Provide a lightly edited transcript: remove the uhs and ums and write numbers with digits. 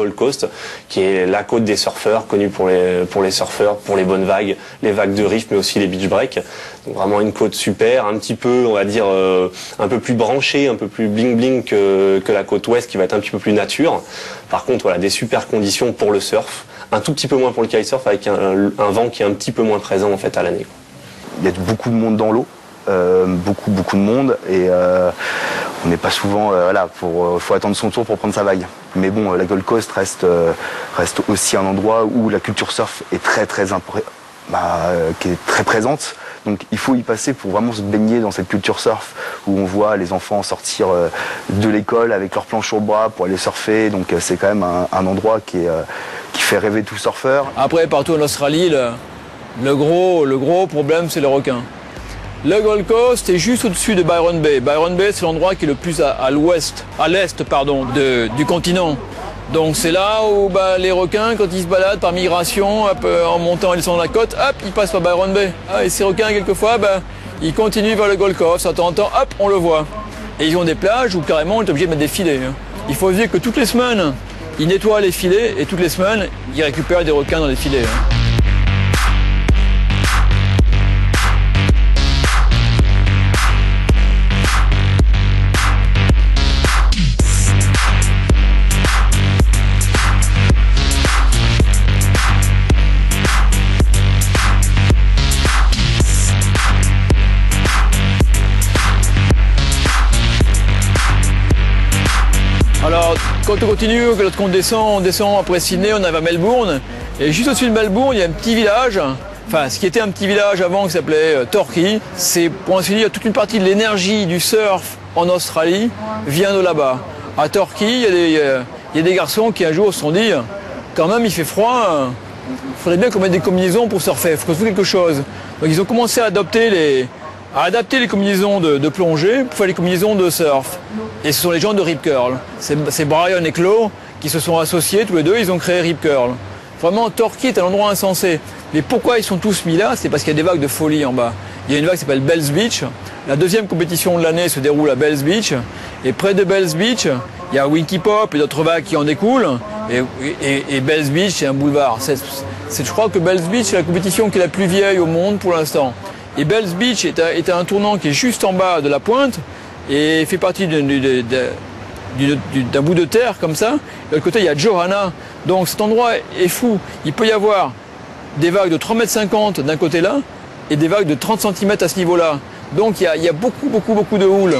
Gold Coast, qui est la côte des surfeurs, connue pour les surfeurs, pour les bonnes vagues, les vagues de riff, mais aussi les beach breaks. Donc vraiment une côte super, un petit peu, on va dire, un peu plus branchée, un peu plus bling-bling que la côte ouest, qui va être un petit peu plus nature. Par contre, voilà, des super conditions pour le surf, un tout petit peu moins pour le kitesurf, avec un vent qui est un petit peu moins présent en fait à l'année. Il y a beaucoup de monde dans l'eau. Beaucoup de monde et on n'est pas souvent faut attendre son tour pour prendre sa vague. Mais bon, la Gold Coast reste aussi un endroit où la culture surf est qui est très présente. Donc il faut y passer pour vraiment se baigner dans cette culture surf où on voit les enfants sortir de l'école avec leurs planches au bras pour aller surfer. Donc c'est quand même un endroit qui fait rêver tout surfeur. Après, partout en Australie, le gros problème, c'est le requin. Le Gold Coast est juste au-dessus de Byron Bay. Byron Bay, c'est l'endroit qui est le plus à l'est du continent. Donc c'est là où les requins, quand ils se baladent par migration, en montant et descendant la côte, ils passent par Byron Bay. Et ces requins, quelquefois, ils continuent vers le Gold Coast. De temps en temps, on le voit. Et ils ont des plages où carrément on est obligé de mettre des filets. Il faut se dire que toutes les semaines, ils nettoient les filets et toutes les semaines, ils récupèrent des requins dans les filets. Alors, quand on continue, quand on descend après Sydney, on arrive à Melbourne. Et juste au-dessus de Melbourne, il y a un petit village, enfin ce qui était un petit village avant qui s'appelait Torquay. C'est pour ainsi dire toute une partie de l'énergie du surf en Australie vient de là-bas. À Torquay, il y a des garçons qui un jour se sont dit, quand même il fait froid, il faudrait bien qu'on mette des combinaisons pour surfer, il faut qu'on fasse quelque chose. Donc ils ont commencé à adapter les combinaisons de plongée pour faire les combinaisons de surf. Et ce sont les gens de Rip Curl. C'est Brian et Claude qui se sont associés, tous les deux, ils ont créé Rip Curl. Vraiment, Torquay est un endroit insensé. Mais pourquoi ils sont tous mis là? C'est parce qu'il y a des vagues de folie en bas. Il y a une vague qui s'appelle Bells Beach. La deuxième compétition de l'année se déroule à Bells Beach. Et près de Bells Beach, il y a Winky Pop et d'autres vagues qui en découlent. Et Bells Beach, c'est un boulevard. Je crois que Bells Beach, c'est la compétition qui est la plus vieille au monde pour l'instant. Et Bells Beach est un tournant qui est juste en bas de la pointe et fait partie d'un bout de terre comme ça. De l'autre côté, il y a Johanna. Donc cet endroit est fou. Il peut y avoir des vagues de 3,50 m d'un côté là et des vagues de 30 cm à ce niveau-là. Donc il y a beaucoup de houle.